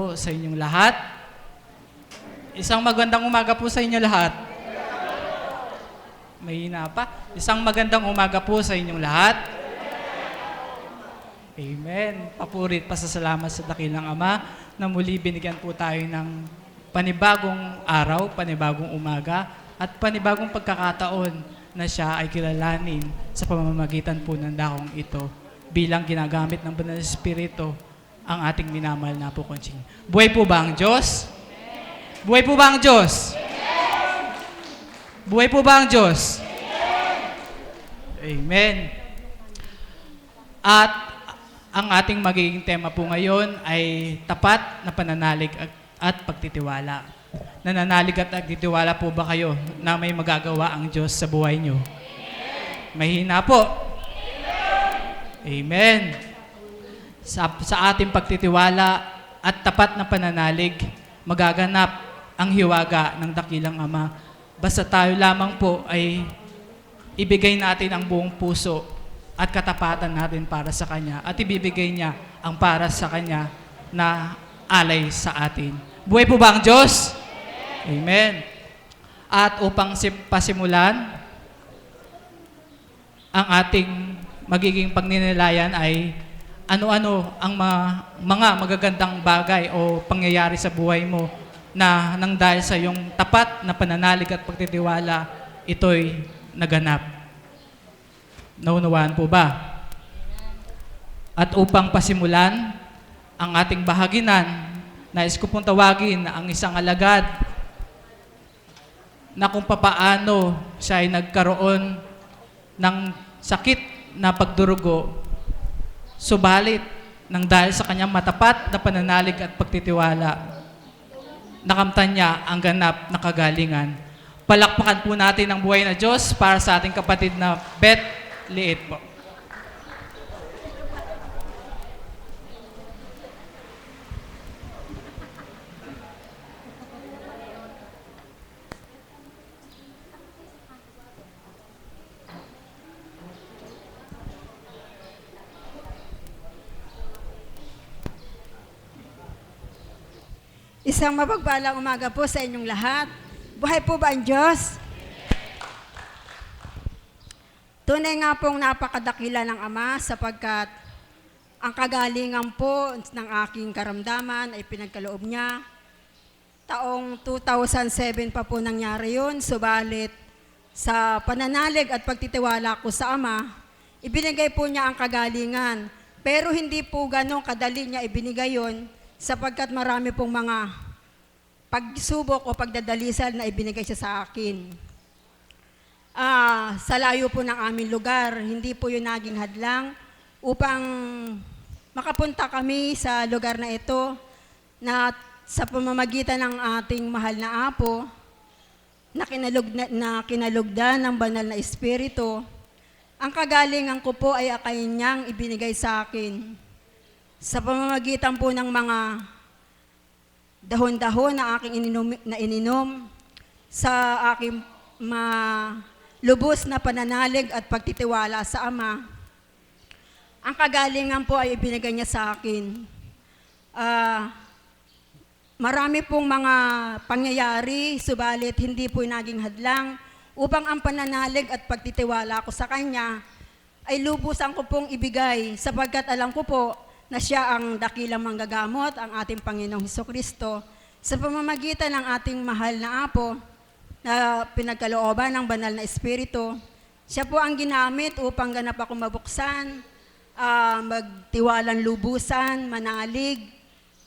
po sa inyong lahat. Isang magandang umaga po sa inyo lahat. Mahina pa. Isang magandang umaga po sa inyong lahat. Amen. Papurit, pasasalamat sa dakilang Ama na muli binigyan po tayo ng panibagong araw, panibagong umaga, at panibagong pagkakataon na siya ay kilalanin sa pamamagitan po ng dakong ito bilang ginagamit ng Banal na Espiritu ang ating minamahal na po Konsing. Buhay po ba ang Diyos? Buhay po ba ang Diyos? Buhay po ba ang Diyos? Amen. At ang ating magiging tema po ngayon ay tapat na pananalig at pagtitiwala. Nananalig at nagtitiwala po ba kayo na may magagawa ang Diyos sa buhay nyo? Mahina po. Amen. Sa ating pagtitiwala at tapat na pananalig, magaganap ang hiwaga ng dakilang Ama. Basta tayo lamang po ay ibigay natin ang buong puso at katapatan natin para sa Kanya at ibibigay niya ang para sa Kanya na alay sa atin. Buhay po ba ang Diyos? Amen. At upang pasimulan, ang ating magiging pagninilayan ay ano-ano ang mga magagandang bagay o pangyayari sa buhay mo na nang dahil sa iyong tapat na pananalig at pagtitiwala, ito'y naganap. Naunawaan po ba? At upang pasimulan ang ating bahaginan, nais ko pong tawagin ang isang alagad na kung papaano siya ay nagkaroon ng sakit na pagdurugo, subalit nang dahil sa kanyang matapat na pananalig at pagtitiwala, nakamtan niya ang ganap na kagalingan. Palakpakan po natin ang buhay na Diyos para sa ating kapatid na Beth Liit po. Isang mapagpalang umaga po sa inyong lahat. Buhay po ba ang Diyos? Tunay nga pong napakadakila ng Ama sapagkat ang kagalingan po ng aking karamdaman ay pinagkaloob niya. Taong 2007 pa po nangyari yun, subalit sa pananalig at pagtitiwala ko sa Ama, ibinigay po niya ang kagalingan. Pero hindi po ganong kadali niya ibinigay yun, sapagkat marami pong mga pagsubok o pagdadalisal na ibinigay siya sa akin. Sa layo po ng aming lugar, hindi po yun naging hadlang upang makapunta kami sa lugar na ito na sa pamamagitan ng ating mahal na Apo na kinalugdan ng Banal na Espiritu. Ang kagalingan ko po ay kanyang ibinigay sa akin sa pamamagitan po ng mga dahon-dahon na aking ininom sa aking lubos na pananalig at pagtitiwala sa Ama. Ang kagalingan po ay ibinigay niya sa akin. Marami pong mga pangyayari, subalit hindi po naging hadlang upang ang pananalig at pagtitiwala ko sa Kanya ay lubusan ko pong ibigay sapagkat alam ko po na siya ang dakilang manggagamot, ang ating Panginoong Hesukristo, sa pamamagitan ng ating mahal na Apo na pinagkalooban ng Banal na Espiritu. Siya po ang ginamit upang ganap ako mabuksan, magtiwalang lubusan, manalig,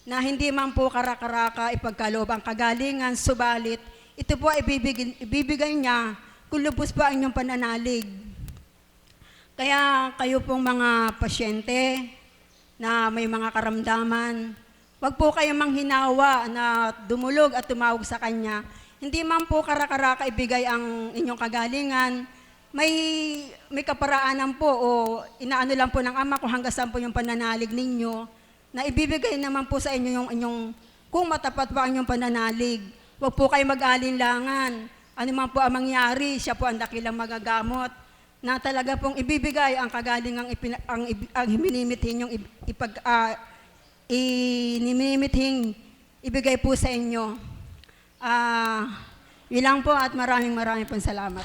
na hindi man po karakaraka ipagkaloob ang kagalingan, subalit ito po ay ibibigay niya kung lubos pa ang inyong pananalig. Kaya kayo pong mga pasyente na may mga karamdaman, wag po kayong manghinawa na dumulog at tumawag sa Kanya. Hindi man po karakaraka ibigay ang inyong kagalingan, may kaparaanan po o inaano lang po ng Ama kung hanggang saan po yung pananalig ninyo, na ibibigay naman po sa inyo yung inyong, kung matapat pa ang inyong pananalig. Wag po kayong mag-alinlangan. Ano man po ang mangyari, siya po ang dakilang magagamot na talaga pong ibibigay ang kagalingang ang minimithing yung inimimithing ibigay po sa inyo. Yun lang po at maraming pong salamat.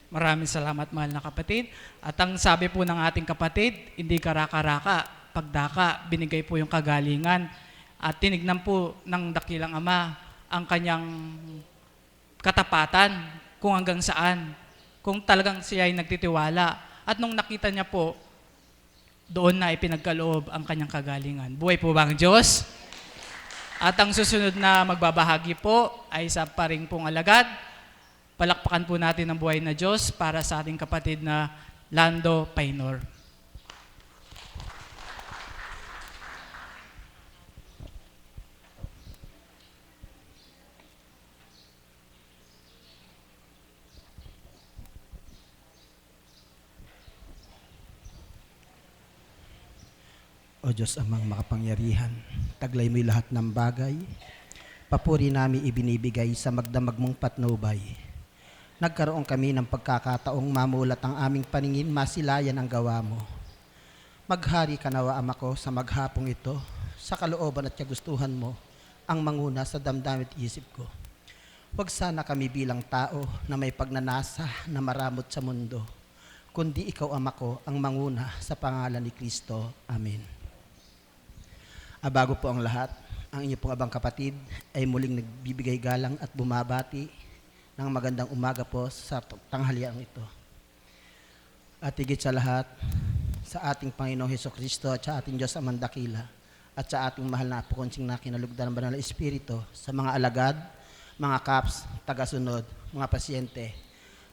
Maraming salamat, mahal na kapatid. At ang sabi po ng ating kapatid, hindi karaka-raka, pagdaka, binigay po yung kagalingan. At tinignan po ng dakilang ama ang kanyang katapatan, kung hanggang saan, kung talagang siya ay nagtitiwala. At nung nakita niya po, doon na ipinagkaloob ang kanyang kagalingan. Buhay po ba ang Diyos? At ang susunod na magbabahagi po ay sa paring pong alagad. Palakpakan po natin ang buhay na Diyos para sa ating kapatid na Lando Painor. O Diyos amang makapangyarihan, taglay mo'y lahat ng bagay, papuri namin ibinibigay sa magdamag mong patnubay. Nagkaroon kami ng pagkakataong mamulat ang aming paningin, masilayan ang gawa mo. Maghari ka nawa, Ama ko, sa maghapong ito, sa kalooban at kagustuhan mo, ang manguna sa damdamin at isip ko. Huwag sana kami bilang tao na may pagnanasa na maramot sa mundo, kundi ikaw, Ama ko, ang manguna sa pangalan ni Kristo. Amen. Bago po ang lahat, ang inyo pong abang kapatid ay muling nagbibigay galang at bumabati ng magandang umaga po sa tanghaliang ito. At higit sa lahat, sa ating Panginoong Hesukristo at sa ating Diyos Amang Dakila at sa ating mahal na apokonsing na kinalugdan ng Banal na Espiritu, sa mga alagad, mga kaps, tagasunod, mga pasyente,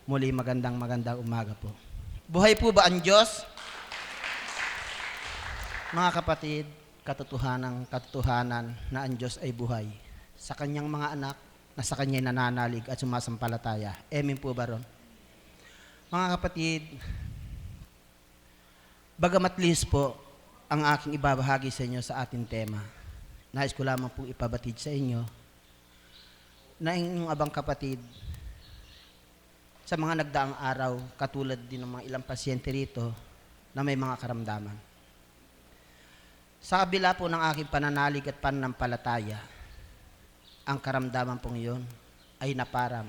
muli magandang umaga po. Buhay po ba ang Diyos? Mga kapatid, katotohanan na ang Diyos ay buhay. Sa kanyang mga anak, na sa kanya'y nananalig at sumasampalataya. Amen po ba ron? Mga kapatid, bagamat lihis po ang aking ibabahagi sa inyo sa ating tema, nais ko lamang pong ipabatid sa inyo na inyong abang kapatid, sa mga nagdaang araw, katulad din ng mga ilang pasyente rito na may mga karamdaman. Sa kabila po ng aking pananalig at pananampalataya, ang karamdaman pong iyon ay naparang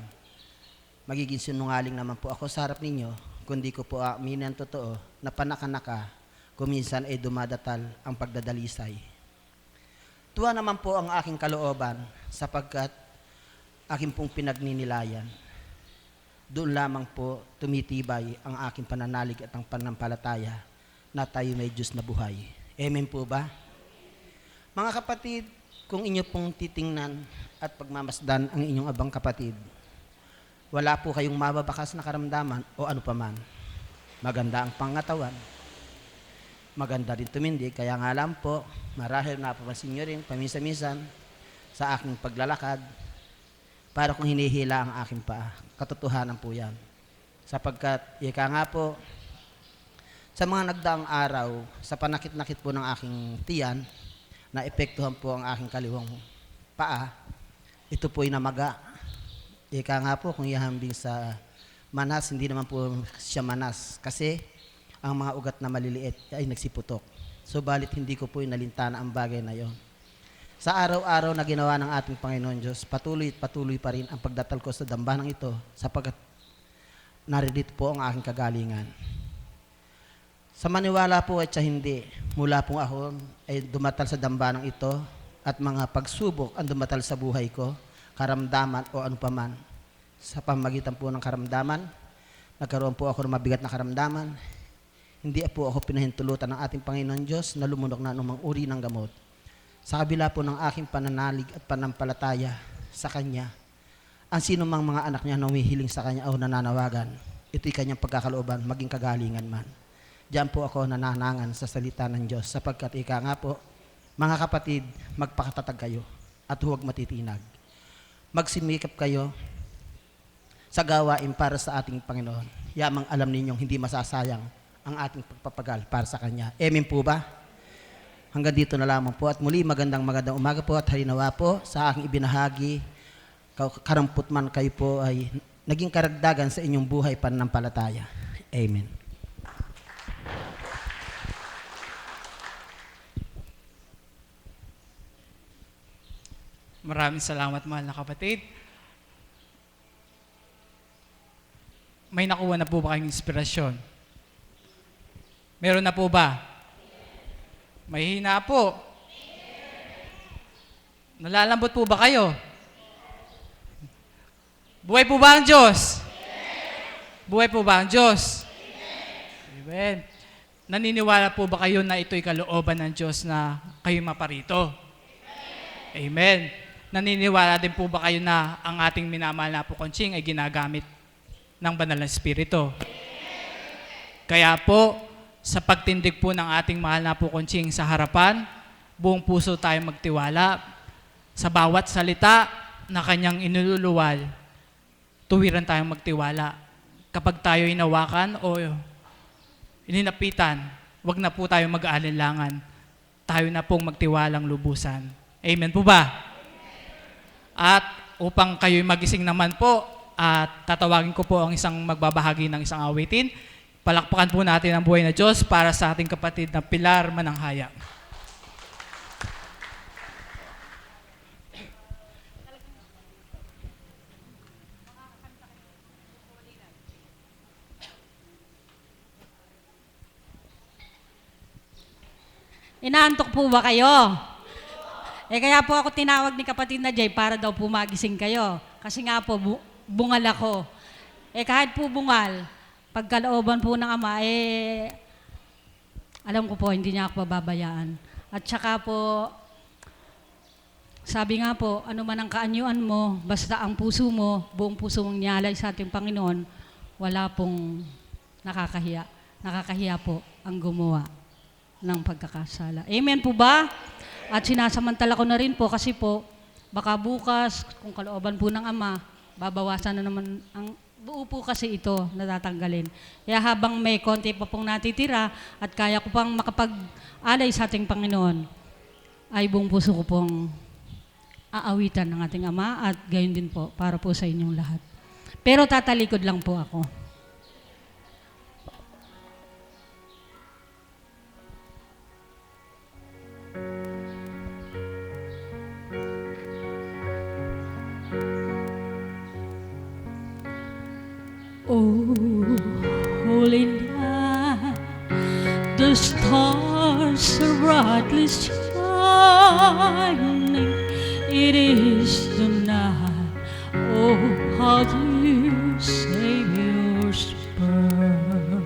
magiging sinungaling naman po ako sa harap ninyo, kundi ko po aminin ang totoo na panaka-naka, kuminsan ay dumadatal ang pagdadalisay. Tuwa naman po ang aking kalooban sapagkat aking pong pinagninilayan. Doon lamang po tumitibay ang aking pananalig at ang pananampalataya na tayo may Diyos na buhay. Amen po ba? Mga kapatid, kung inyo pong titingnan at pagmamasdan ang inyong abang kapatid, wala po kayong mababakas na karamdaman o ano paman. Maganda ang pangatawan, maganda rin tumindig, kaya nga lang po, marahil napapansin nyo rin paminsan-minsan sa aking paglalakad, para kung hinihila ang aking paa. Katotohanan po yan. Sapagkat, ika nga po, sa mga nagdaang araw, sa panakit-nakit po ng aking tiyan, na epektuhan po ang aking kaliwang paa, ito po'y namaga. Ika nga po, kung ihambing sa manas, hindi naman po siya manas. Kasi, ang mga ugat na maliliit ay nagsiputok. So, balit hindi ko po'y nalintana ang bagay na yon. Sa araw-araw na ginawa ng ating Panginoon Diyos, patuloy pa rin ang pagdatal ko sa dambanang ito, sapagkat naririto po ang aking kagalingan. Sa maniwala po at sa hindi, mula po ako ay dumatal sa dambanang ito at mga pagsubok ang dumatal sa buhay ko, karamdaman o ano paman. Sa pamagitan po ng karamdaman, nagkaroon po ako ng mabigat na karamdaman. Hindi po ako pinahintulutan ng ating Panginoon Diyos na lumunok na anumang uri ng gamot. Sa kabila po ng aking pananalig at panampalataya sa Kanya, ang sino mang mga anak niya na humihiling sa Kanya o nananawagan, ito'y Kanyang pagkakalooban, maging kagalingan man. Diyan po ako nananangan sa salita ng Diyos sapagkat ika nga po, mga kapatid, magpakatatag kayo at huwag matitinag. Magsimikap kayo sa gawain para sa ating Panginoon. Yamang alam ninyong hindi masasayang ang ating pagpapagal para sa Kanya. Amen po ba? Hanggang dito na lamang po at muli magandang umaga po at halinawa po sa aking ibinahagi. Karampot man kayo po ay naging karagdagan sa inyong buhay pananampalataya. Amen. Maraming salamat, mahal na kapatid. May nakuha na po ba kayong inspirasyon? Meron na po ba? May hina po. Nalalambot po ba kayo? Buhay po ba ang Diyos? Buhay po ba ang Diyos? Amen. Naniniwala po ba kayo na ito'y kalooban ng Diyos na kayo maparito? Amen. Naniniwala din po ba kayo na ang ating minamahal na Apo Conching ay ginagamit ng banal na Espiritu? Kaya po, sa pagtindig po ng ating mahal na Apo Conching sa harapan, buong puso tayo magtiwala sa bawat salita na kanyang inululuwal. Tuwiran tayong magtiwala. Kapag tayo inawakan o ininapitan, wag na po tayo mag-aalinlangan. Tayo na pong magtiwalang lubusan. Amen po ba? At upang kayo'y magising naman po, at tatawagin ko po ang isang magbabahagi ng isang awitin, palakpakan po natin ang buhay na Diyos para sa ating kapatid na Pilar Mananghaya. Inaantok po ba kayo? Kaya po ako tinawag ni kapatid na Jay para daw po magising kayo. Kasi nga po, bungal ako. Kahit po bungal, pagkalooban po ng Ama, alam ko po, hindi niya ako pababayaan. At saka po, sabi nga po, ano man ang kaanyuan mo, basta ang puso mo, buong puso mong nialay sa ating Panginoon, wala pong nakakahiya. Nakakahiya po ang gumawa ng pagkakasala. Amen po ba? At sinasamantala ko na rin po kasi po, baka bukas, kung kalooban po ng Ama, babawasan na naman ang buo po kasi ito natatanggalin. Kaya habang may konti pa pong natitira at kaya ko pang makapag-alay sa ating Panginoon, ay buong puso ko pong aawitan ng ating Ama at gayon din po para po sa inyong lahat. Pero tatalikod lang po ako. Oh, holy night, the stars are brightly shining. It is the night, oh, how dear Savior's birth.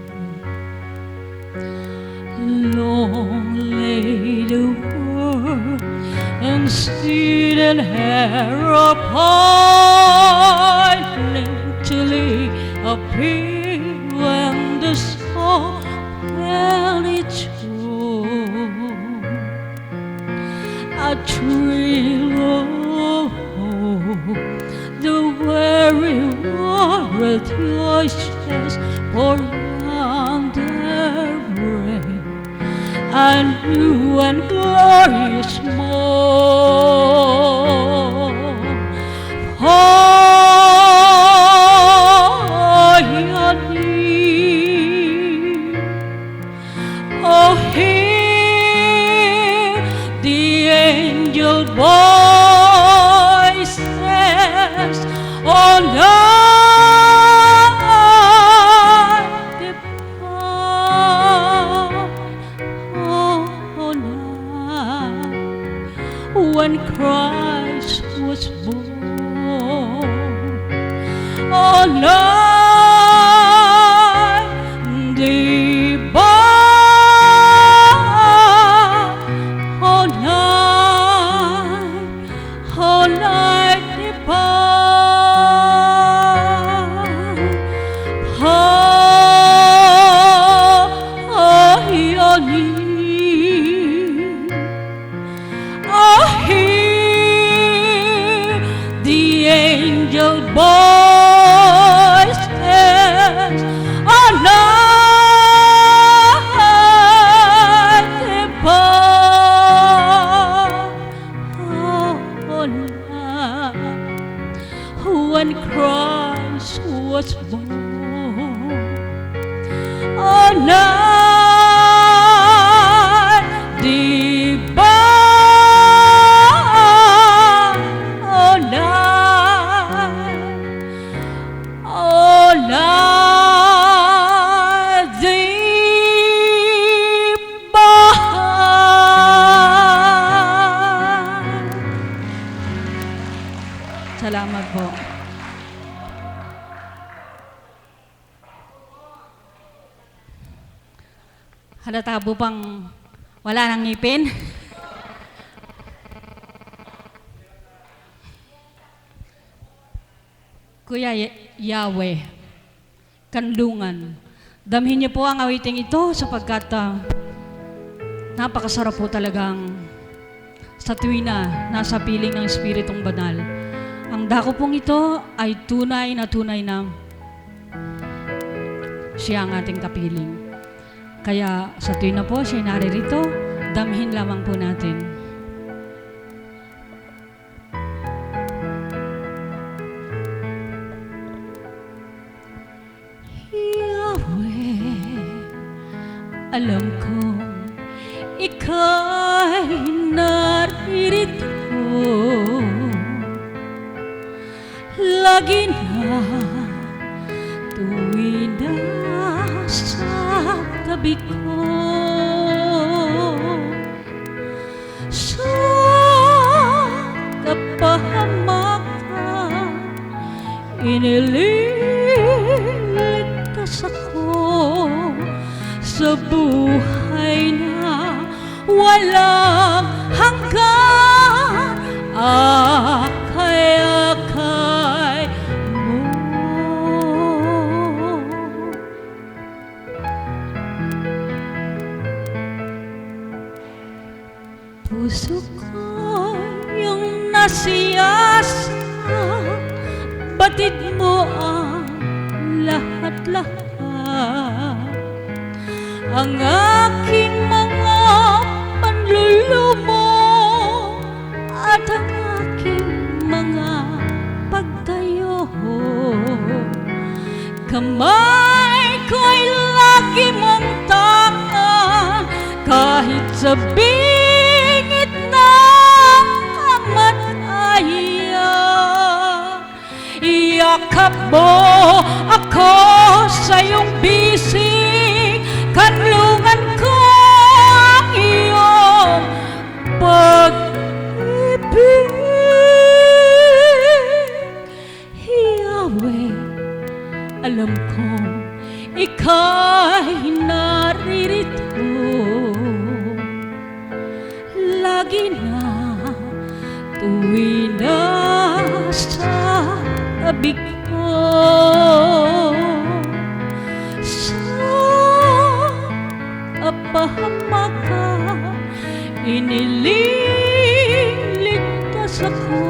Long lay the world and seed and hair pining till he appeared when the sun fell its room. A thrill of hope, the weary world rejoices for yonder break, a new and glorious morn. Oh, hear the angel voices on night depart, on night when Christ was born, on night oh, Salamat po. Halata po pang wala nang ngipin. Kuya Yahweh, kanlungan, damhin niyo po ang awiting ito sapagkat napakasarap po talagang sa tuwina nasa piling ng Espiritong Banal. Ang dako pong ito ay tunay na siya ang ating kapiling. Kaya sa tuwina po siya naririto, damhin lamang po natin. Yahweh, alam kong ika'y naririto. Lagi na tuwing nasa tabi ko. Sa kapahamakan, inililigtas ako sa buhay na walang hanggan. Akay mo. Puso ko yung nasiyasa, batid mo ang lahat-lahat. Ang aking mga panlulumo at ang aking mga pagtayo, kamay ko'y lagi mong tangan kahit sa bingit ng kamatayan. Iyakap mo ako sa iyong bisig, kanlungan ko ang iyong pag-ibig. Yahweh, alam kong ika'y naririto. Lagi na tuwing nasa tabi ko. Kapahamakan, inililigtas ako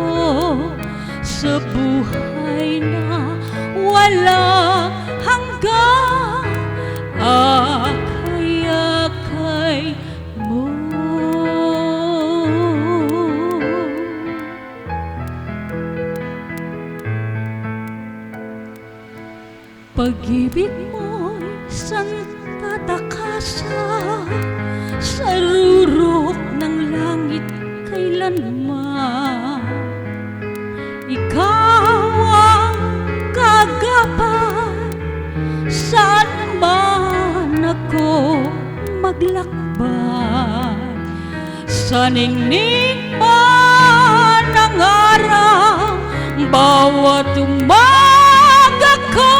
sa buhay na walang hanggan. Akay mo. Pag-ibig mo'y santa takasa sa rurok ng langit kailanman. Ikaw ang kagabay, saan man ako maglakbay. Sa ningning man ng araw, bawat umaga ko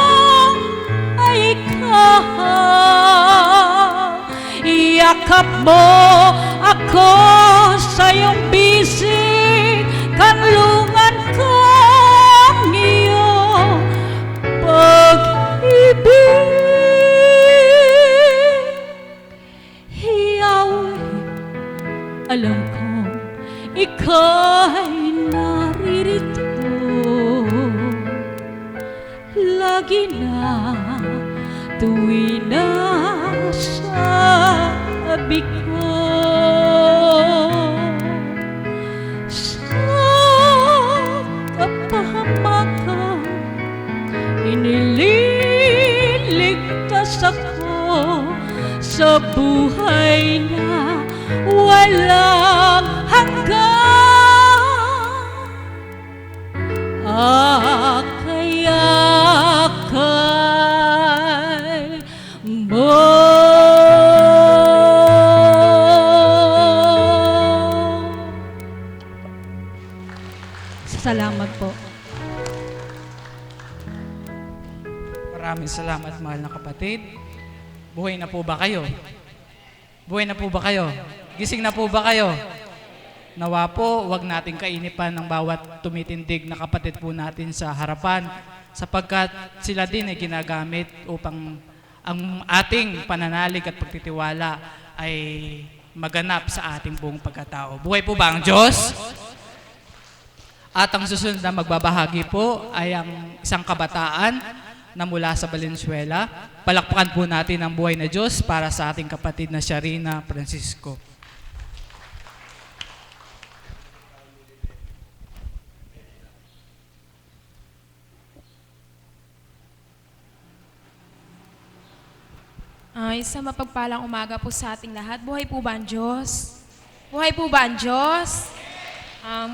ay ikaw. Iyakap mo ako sa iyong bisig, kanlungan ko ang iyong pag-ibig. Yahweh, alam kong ika'y naririto. Lagi na tuwing nasa tabi ko. Sa kapahamakan, inililigtas ako sa buhay na walang hanggan. Akay mo. Salamat po. salamat, mahal na kapatid. Buhay na po ba kayo? Buhay na po ba kayo? Gising na po ba kayo? Nawa po, wag nating kainipan ng bawat tumitindig na kapatid po natin sa harapan sapagkat sila din ay ginagamit upang ang ating pananalig at pagtitiwala ay maganap sa ating buong pagkatao. Buhay po ba ang Diyos? At ang susunod na magbabahagi po ay ang isang kabataan na mula sa Valenzuela. Palakpakan po natin ang buhay na Diyos para sa ating kapatid na Sharina Francisco. Isang mapagpalang umaga po sa ating lahat. Buhay po ba ang Diyos? Buhay po ba ang Diyos?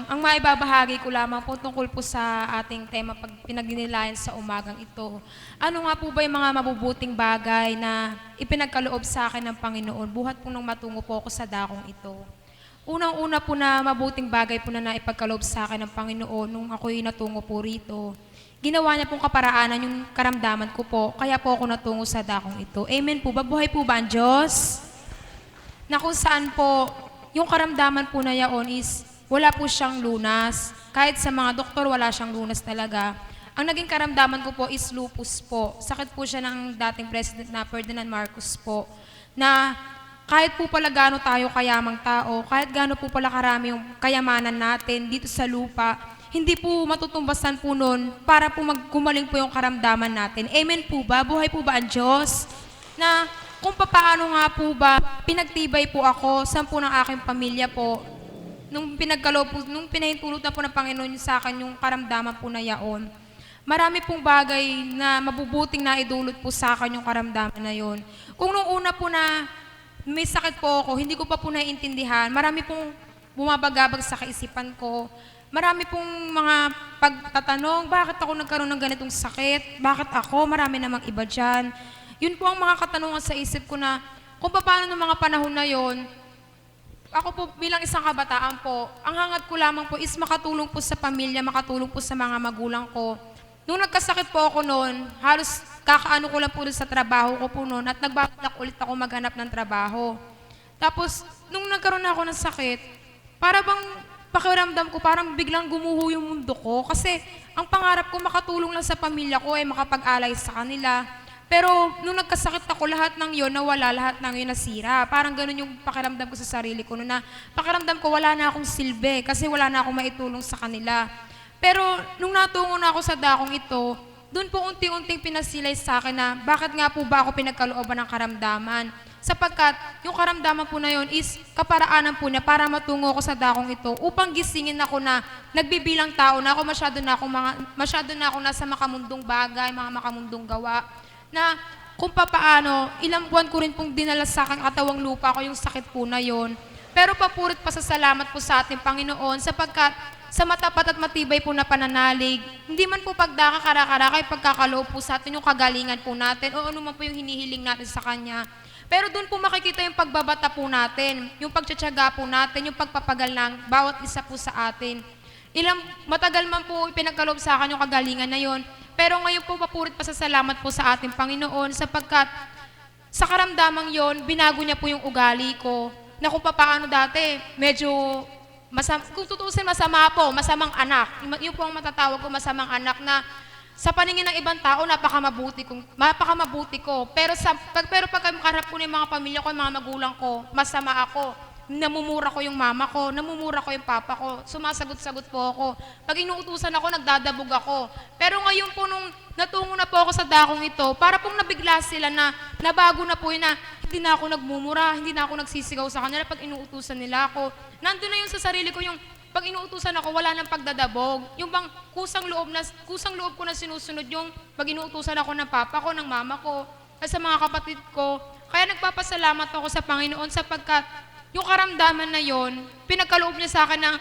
Ang maibabahagi ko lamang po tungkol po sa ating tema pag pinagninilayan sa umagang ito. Ano nga po ba yung mga mabubuting bagay na ipinagkaloob sa akin ng Panginoon buhat po nang matungo po ako sa dakong ito? Unang-una po na mabuting bagay po na naipagkaloob sa akin ng Panginoon nung ako'y natungo po rito. Ginawa niya pong kaparaanan yung karamdaman ko po, kaya po ako natungo sa dakong ito. Amen po ba? Buhay po ba ang Diyos? Na kung saan po, yung karamdaman po na yaon is wala po siyang lunas. Kahit sa mga doktor, wala siyang lunas talaga. Ang naging karamdaman ko po is lupus po. Sakit po siya ng dating President na Ferdinand Marcos po. Na kahit po pala gaano tayo kayamang tao, kahit gaano po pala karami yung kayamanan natin dito sa lupa, hindi po matutumbasan po nun para po gumaling po yung karamdaman natin. Amen po ba? Buhay po ba ang Diyos? Na kung paano nga po ba, pinagtibay po ako, sampu ng aking pamilya po, nung pinahintulot na po ng Panginoon sa akin yung karamdaman po na yaon. Marami pong bagay na mabubuting naidulot po sa akin yung karamdaman na yon. Kung nung una po na may sakit po ako, hindi ko pa po naiintindihan, marami pong bumabagabag sa kaisipan ko. Marami pong mga pagtatanong, bakit ako nagkaroon ng ganitong sakit? Bakit ako? Marami namang iba dyan. Yun po ang mga katanungan sa isip ko na kung paano ng mga panahon na yon, ako po bilang isang kabataan po, ang hangad ko lamang po is makatulong po sa pamilya, makatulong po sa mga magulang ko. Nung nagkasakit po ako noon, halos kakaano ko lang po sa trabaho ko po noon at nagbabalak ulit ako maghanap ng trabaho. Tapos, nung nagkaroon na ako ng sakit, para bang pakiramdam ko parang biglang gumuho yung mundo ko kasi ang pangarap ko makatulong lang sa pamilya ko ay makapag-alay sa kanila. Pero nung nagkasakit ako, lahat ng yon nawala, lahat ng yon nasira. Parang ganun yung pakiramdam ko sa sarili ko na pakiramdam ko wala na akong silbi kasi wala na akong maitulong sa kanila. Pero nung natungo na ako sa dakong ito, doon po unti-unting pinasilay sa akin na bakit nga po ba ako pinagkalooban ng karamdaman. Sapagkat yung karamdaman po na yon is kaparaanan po niya para matungo ko sa dakong ito upang gisingin ako na nagbibilang tao na ako masyado na ako nasa makamundong bagay, mga makamundong gawa na kung papaano ilang buwan ko rin pong dinala sa aking katawang lupa ko yung sakit po na yon. Pero papurit pa sa salamat po sa ating Panginoon sapagkat sa matapat at matibay po na pananalig, hindi man po pagdaka-kara-kara kay pagkakaloob po sa atin yung kagalingan po natin o ano man po yung hinihiling natin sa Kanya. Pero doon po makikita yung pagbabata po natin, yung pagtsatsaga po natin, yung pagpapagal ng bawat isa po sa atin. Matagal man po pinagkaloob sa akin yung kagalingan na yon. Pero ngayon po papurit pa sa salamat po sa ating Panginoon sapagkat sa karamdamang yon, binago niya po yung ugali ko na kung paano dati, medyo kung tutuusin masama po, masamang anak. Yung po ang matatawag ko masamang anak na sa paningin ng ibang tao, napakamabuti ko. Pero pag makarap ko ng mga pamilya ko, mga magulang ko, masama ako. Namumura ko yung mama ko, namumura ko yung papa ko, sumasagot-sagot po ako. Pag inuutusan ako, nagdadabog ako. Pero ngayon po nung natungo na po ako sa dakong ito, para pong nabigla sila na nabago na po yun na hindi na ako nagmumura, hindi na ako nagsisigaw sa kanila pag inuutusan nila ako. Nandun na yung sa sarili ko yung pag inuutusan ako, wala nang pagdadabog. Yung bang kusang loob ko na sinusunod yung pag inuutusan ako ng papa ko, ng mama ko, at sa mga kapatid ko. Kaya nagpapasalamat ako sa Panginoon sapagkat yung karamdaman na yon, pinagkaloob niya sa akin ng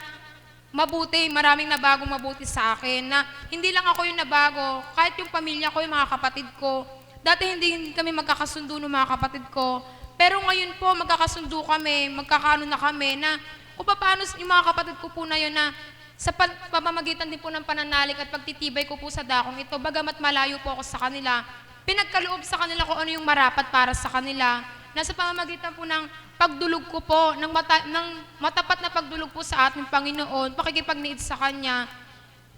mabuti, maraming nabagong mabuti sa akin. Na hindi lang ako yung nabago, kahit yung pamilya ko, yung mga kapatid ko. Dati hindi kami magkakasundo ng mga kapatid ko. Pero ngayon po, magkakasundo kami, magkakaano na kami na kung paano yung mga kapatid ko po na yun na sa pamamagitan din po ng pananalig at pagtitibay ko po sa dakong ito, bagamat malayo po ako sa kanila, pinagkaloob sa kanila kung ano yung marapat para sa kanila. Nasa pamamagitan po ng pagdulog ko po, ng matapat na pagdulog po sa ating Panginoon, pakikipagniid sa Kanya,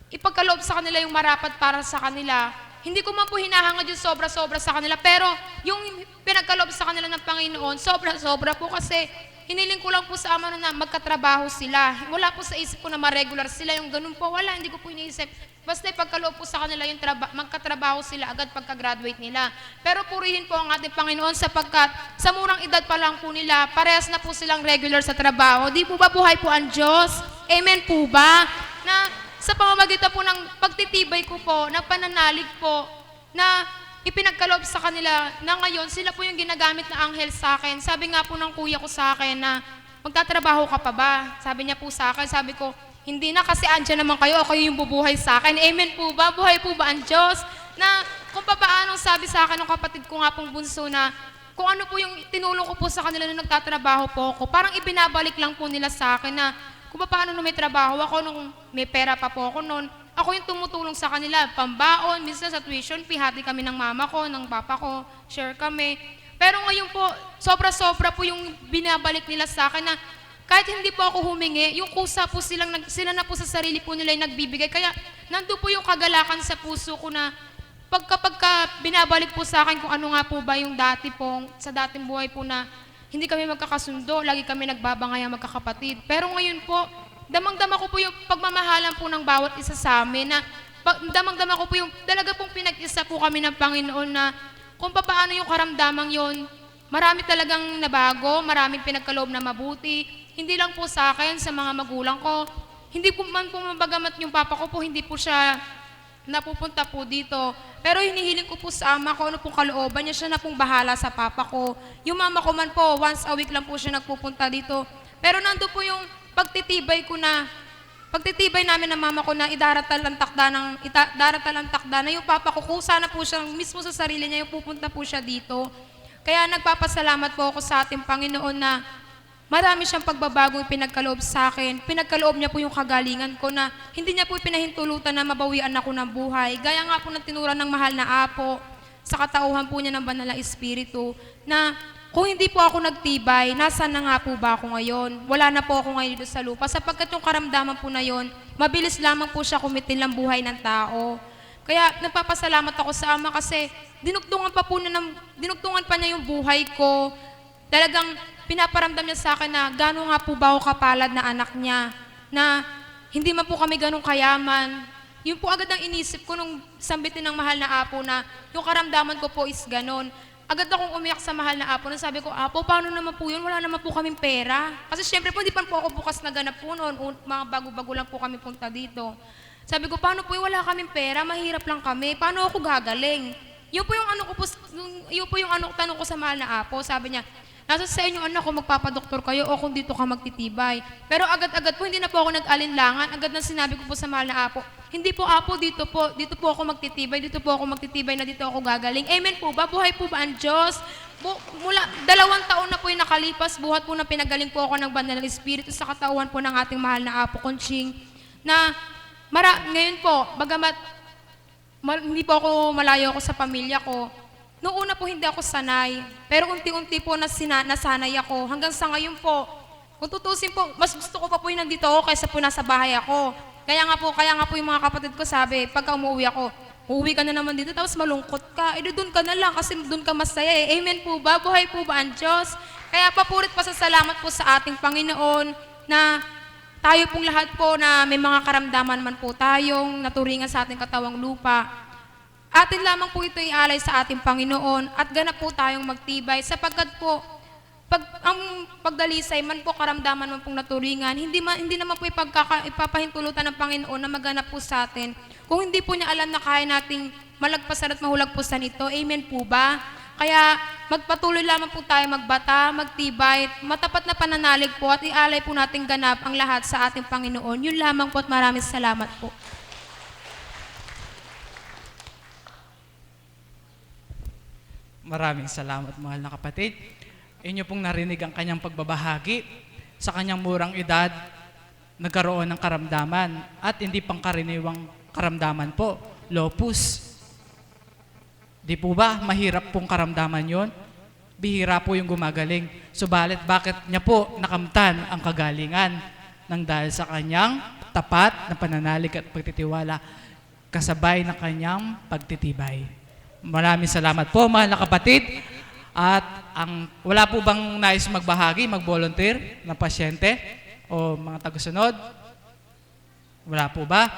ipagkaloob sa kanila yung marapat para sa kanila. Hindi ko man po hinahangad yung sobra-sobra sa kanila, pero yung pinagkaloob sa kanila ng Panginoon, sobra-sobra po kasi hiniling ko lang po sa Ama na magkatrabaho sila. Wala po sa isip ko na ma-regular sila, yung ganun po, wala, hindi ko po iniisip. Basta ipagkaloob po sa kanila yung magkatrabaho sila agad pagka-graduate nila. Pero purihin po ang ating Panginoon sapagkat sa murang edad pa lang po nila, parehas na po silang regular sa trabaho. Di po ba buhay po ang Diyos? Amen po ba? Na sa pamamagitan po ng pagtitibay ko po, ng pananalig po, na ipinagkaloob sa kanila na ngayon, sila po yung ginagamit na anghel sa akin. Sabi nga po ng kuya ko sa akin na, magtatrabaho ka pa ba? Sabi niya po sa akin, sabi ko, hindi na kasi andyan naman kayo, kayo yung bubuhay sa akin. Amen po ba? Buhay po ba ang Diyos? Na kung paano sabi sa akin ng kapatid ko nga pong bunso na kung ano po yung tinulong ko po sa kanila nung nagtatrabaho po ako, parang ibinabalik lang po nila sa akin na kung paano nung may trabaho ako, nung may pera pa po ako noon, ako yung tumutulong sa kanila, pambaon, minsan sa tuition fee, hati kami ng mama ko, ng papa ko, share kami. Pero ngayon po, sobra-sobra po yung binabalik nila sa akin na kahit hindi po ako humingi, yung kusa po sila na po sa sarili po nila yung nagbibigay. Kaya nandun po yung kagalakan sa puso ko na pagka binabalik po sa akin kung ano nga po ba yung dati pong, sa dating buhay po na hindi kami magkakasundo, lagi kami nagbabangay ang magkakapatid. Pero ngayon po, damang-dama ko po yung pagmamahalan po ng bawat isa sa amin na damang-dama ko po yung talaga pong pinag-isa po kami ng Panginoon na kung paano yung karamdamang yon, marami talagang nabago, maraming pinagkaloob na mabuti. Hindi lang po sa akin, sa mga magulang ko. Hindi po man po mabagamat yung papa ko po, hindi po siya napupunta po dito. Pero hinihiling ko po sa ama ko, ano pong kalooban niya, siya na pong bahala sa papa ko. Yung mama ko man po, once a week lang po siya nagpupunta dito. Pero nando po yung pagtitibay namin ng mama ko na idaratal ang takda na yung papa ko, kung sana po siya, mismo sa sarili niya, yung pupunta po siya dito. Kaya nagpapasalamat po ako sa ating Panginoon na marami siyang pagbabagong pinagkaloob sa akin. Pinagkaloob niya po yung kagalingan ko na hindi niya po pinahintulutan na mabawian ako ng buhay. Gaya nga po ng tinura ng mahal na Apo sa katauhan po niya ng Banal na Espiritu na kung hindi po ako nagtibay, nasaan na nga po ba ako ngayon? Wala na po ako ngayon dito sa lupa sapagkat yung karamdaman po na yon, mabilis lamang po siya kumitil ng buhay ng tao. Kaya nagpapasalamat ako sa Ama kasi dinugtungan pa niya yung buhay ko. Talagang pinaparamdam niya sa akin na gano'n nga po ba ako kapalad na anak niya, na hindi man po kami gano'ng kayaman. Yun po agad ang inisip ko nung sambitin ng mahal na Apo na yung karamdaman ko po is gano'n. Agad akong umiyak sa mahal na Apo na sabi ko, Apo, paano naman po yun? Wala naman po kaming pera. Kasi syempre po, di pa po ako bukas na ganap po noon. Mga bago-bago lang po kami punta dito. Sabi ko, paano po yun? Wala kaming pera, mahirap lang kami. Paano ako gagaling? Yun po yung tanong ko sa mahal na Apo. Sabi niya, nasa sa inyo anak ko, magpapadoktor kayo o kung dito ka magtitibay. Pero agad-agad po, hindi na po ako nag-alinlangan. Agad na sinabi ko po sa mahal na Apo, hindi po Apo, dito po ako magtitibay, na dito ako gagaling. Amen po ba? Buhay po ba ang Diyos? Mula 2 taon na po yung nakalipas, buhat po na pinagaling po ako ng Banal na Espiritu sa katauhan po ng ating mahal na Apo Conching, na ngayon po, bagamat hindi po ako malayo ako sa pamilya ko, noong una po hindi ako sanay, pero unti-unti po nasanay ako. Hanggang sa ngayon po, kung tutusin po, mas gusto ko pa po yung nandito ako kaysa po nasa bahay ako. Kaya nga po yung mga kapatid ko sabi, pagka umuwi ako, uuwi ka na naman dito, tapos malungkot ka, doon ka na lang kasi doon ka masaya eh. Amen po ba? Buhay po ba ang Diyos? Kaya papurit pa sa salamat po sa ating Panginoon na tayo pong lahat po na may mga karamdaman man po tayong naturingan sa ating katawang lupa, atin lamang po ito ialay sa ating Panginoon at ganap po tayong magtibay sapagkat po ang pagdalisay man po karamdaman man pong naturingan, hindi naman po ipapahintulutan ng Panginoon na maganap po sa atin kung hindi po niya alam na kaya nating malagpasan at mahulagpusan ito. Amen po ba? Kaya magpatuloy lamang po tayo magbata, magtibay, matapat na pananalig po at ialay po nating ganap ang lahat sa ating Panginoon. Yun lamang po at maraming salamat po. Maraming salamat, mahal na kapatid. Inyo pong narinig ang kanyang pagbabahagi sa kanyang murang edad, nagkaroon ng karamdaman at hindi pangkaraniwang karamdaman po, lupus. Di po ba mahirap pong karamdaman yon? Bihira po yung gumagaling. Subalit bakit niya po nakamtan ang kagalingan nang dahil sa kanyang tapat na pananalig at pagtitiwala kasabay ng kanyang pagtitibay. Maraming salamat po, mahal na kapatid. At wala po bang nais magbahagi, mag-volunteer na pasyente o mga tagasunod? Wala po ba?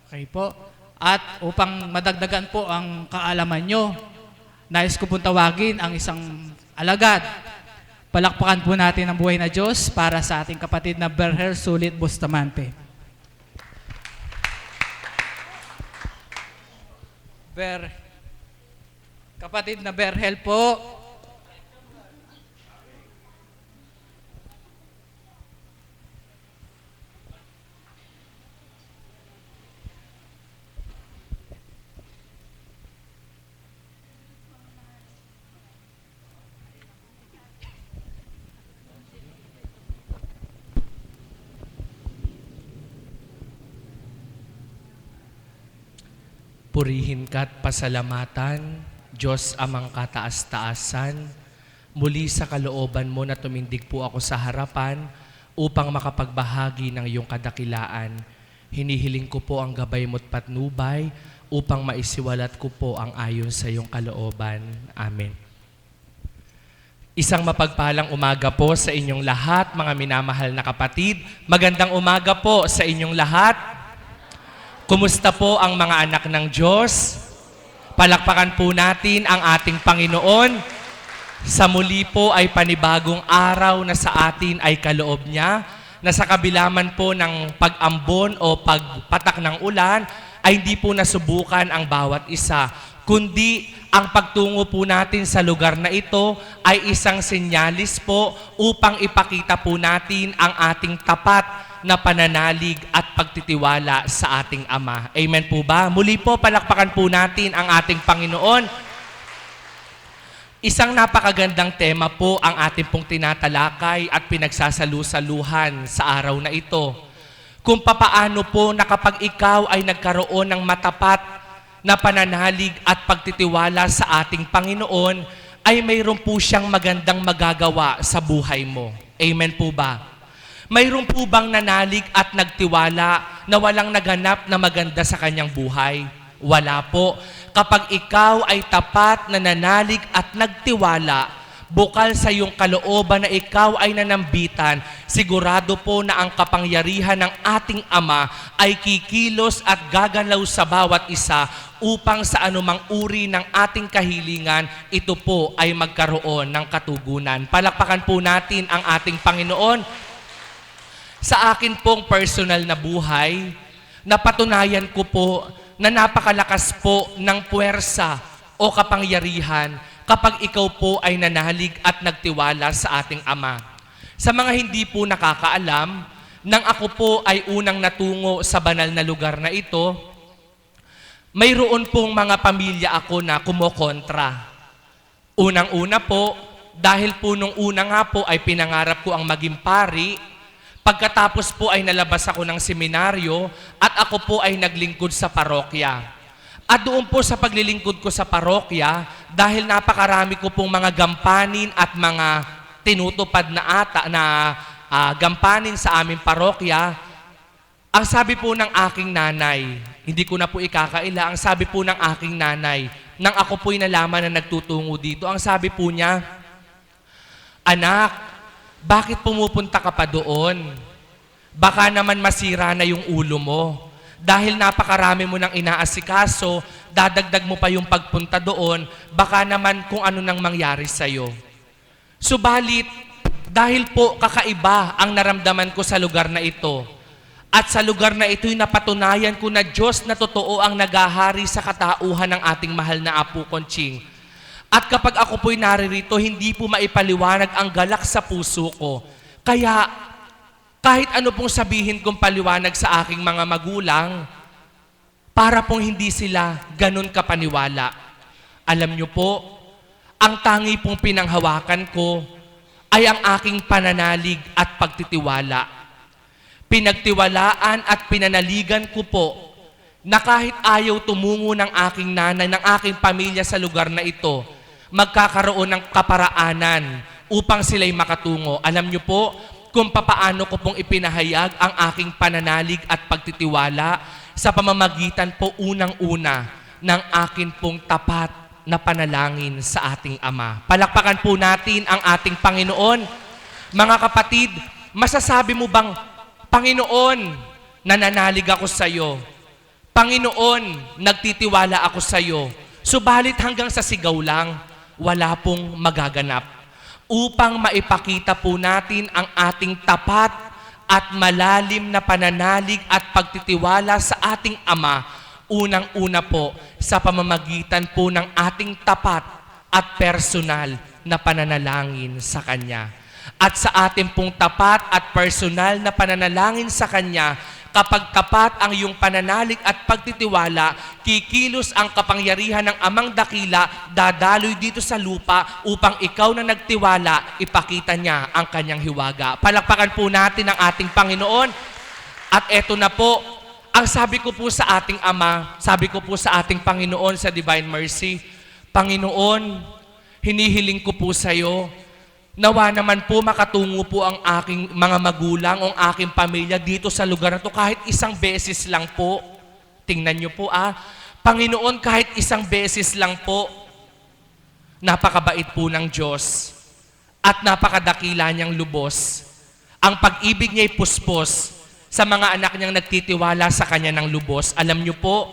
Okay po. At upang madagdagan po ang kaalaman nyo, nais ko pong tawagin ang isang alagad. Palakpakan po natin ang buhay na Diyos para sa ating kapatid na Berher Sulit Bustamante. Kapatid na Berhel po. Purihin ka't pasalamatan, Diyos amang kataas-taasan, muli sa kalooban mo na tumindig po ako sa harapan upang makapagbahagi ng iyong kadakilaan. Hinihiling ko po ang gabay mo't patnubay upang maisiwalat ko po ang ayon sa iyong kalooban. Amen. Isang mapagpalang umaga po sa inyong lahat, mga minamahal na kapatid. Magandang umaga po sa inyong lahat. Kumusta po ang mga anak ng Diyos? Palakpakan po natin ang ating Panginoon. Sa muli po ay panibagong araw na sa atin ay kaloob niya, na sa kabilaman po ng pag-ambon o pagpatak ng ulan, ay hindi po nasubukan ang bawat isa, kundi ang pagtungo po natin sa lugar na ito ay isang senyalis po upang ipakita po natin ang ating tapat na pananalig at pagtitiwala sa ating Ama. Amen po ba? Muli po, palakpakan po natin ang ating Panginoon. Isang napakagandang tema po ang ating pong tinatalakay at pinagsasalusaluhan sa araw na ito. Kung papaano po na kapag ikaw ay nagkaroon ng matapat na pananalig at pagtitiwala sa ating Panginoon, ay mayroon po siyang magandang magagawa sa buhay mo. Amen po ba? Mayroon po bang nanalig at nagtiwala na walang naganap na maganda sa kanyang buhay? Wala po. Kapag ikaw ay tapat na nanalig at nagtiwala, bukal sa iyong kalooban na ikaw ay nanambitan, sigurado po na ang kapangyarihan ng ating Ama ay kikilos at gagalaw sa bawat isa upang sa anumang uri ng ating kahilingan, ito po ay magkaroon ng katugunan. Palakpakan po natin ang ating Panginoon. Sa akin pong personal na buhay, napatunayan ko po na napakalakas po ng puwersa o kapangyarihan kapag ikaw po ay nanalig at nagtiwala sa ating Ama. Sa mga hindi po nakakaalam, nang ako po ay unang natungo sa banal na lugar na ito, mayroon pong mga pamilya ako na kumokontra. Unang-una po, dahil po nung una nga po ay pinangarap ko ang maging pari. Pagkatapos po ay nalabas ako ng seminaryo at ako po ay naglingkod sa parokya. At doon po sa paglilingkod ko sa parokya, dahil napakarami ko pong mga gampanin at mga tinutupad na gampanin sa aming parokya, ang sabi po ng aking nanay, hindi ko na po ikakaila, ang sabi po ng aking nanay, nang ako po'y nalaman na nagtutungo dito, ang sabi po niya, "Anak, bakit pumupunta ka pa doon? Baka naman masira na yung ulo mo. Dahil napakarami mo nang inaasikaso, dadagdag mo pa yung pagpunta doon, baka naman kung ano nang mangyari sa'yo." Subalit, dahil po kakaiba ang naramdaman ko sa lugar na ito, at sa lugar na ito'y napatunayan ko na Diyos na totoo ang nagahari sa katauhan ng ating mahal na Apo Conching. At kapag ako po'y naririto, hindi po maipaliwanag ang galak sa puso ko. Kaya, kahit ano pong sabihin kong paliwanag sa aking mga magulang, para pong hindi sila ganun kapaniwala. Alam niyo po, ang tangi pong pinanghawakan ko ay ang aking pananalig at pagtitiwala. Pinagtiwalaan at pinanaligan ko po na kahit ayaw tumungo ng aking nanay, ng aking pamilya sa lugar na ito, magkakaroon ng kaparaanan upang sila'y makatungo. Alam niyo po kung papaano ko pong ipinahayag ang aking pananalig at pagtitiwala sa pamamagitan po unang-una ng akin pong tapat na panalangin sa ating Ama. Palakpakan po natin ang ating Panginoon. Mga kapatid, masasabi mo bang, Panginoon, nananalig ako sa iyo. Panginoon, nagtitiwala ako sa iyo. Subalit hanggang sa sigaw lang, wala pong magaganap. Upang maipakita po natin ang ating tapat at malalim na pananalig at pagtitiwala sa ating Ama, unang-una po sa pamamagitan po ng ating tapat at personal na pananalangin sa Kanya. At sa ating pong tapat at personal na pananalangin sa Kanya, kapag tapat ang iyong pananalig at pagtitiwala, kikilos ang kapangyarihan ng Amang Dakila, dadaloy dito sa lupa upang ikaw na nagtiwala, ipakita niya ang kanyang hiwaga. Palakpakan po natin ang ating Panginoon. At eto na po, ang sabi ko po sa ating Ama, sabi ko po sa ating Panginoon sa Divine Mercy, Panginoon, hinihiling ko po sa iyo, nawa naman po makatungo po ang aking mga magulang o ang aking pamilya dito sa lugar na to kahit isang beses lang po. Tingnan niyo po Panginoon, kahit isang beses lang po. Napakabait po ng Diyos at napakadakila niyang lubos. Ang pag-ibig niya'y puspos sa mga anak niyang nagtitiwala sa Kanya ng lubos. Alam niyo po,